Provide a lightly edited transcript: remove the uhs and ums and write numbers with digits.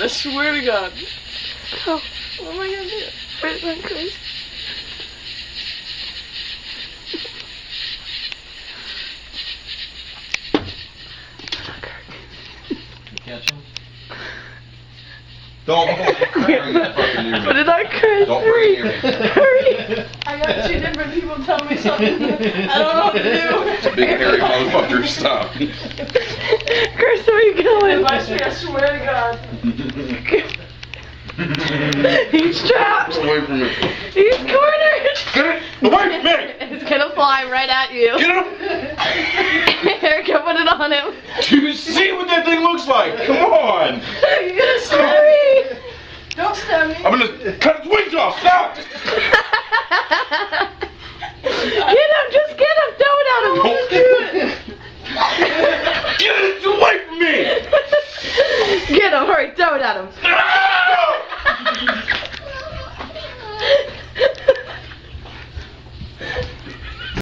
I swear to God. Oh, What am I gonna do? where's my Chris? Catch him? Don't bring that fucking near Put me. it on Chris. Don't Hurry. bring it near me. Hurry. I got 2 different people telling me something. I don't know what to do. It's a big hairy motherfucker. Stop. Chris, where are you going? I swear to God. He's trapped. Away from me. He's cornered. Get it away from me. It's gonna fly right at you. Get him. Erica, put it on him. Do you see what that thing looks like? Come on. You're gonna stab me. Don't stab me. I'm gonna cut its wings off. Stop. Get him, just get him. Throw it at him. Don't do it. Get it away from me. Get him, hurry, throw it at him. No!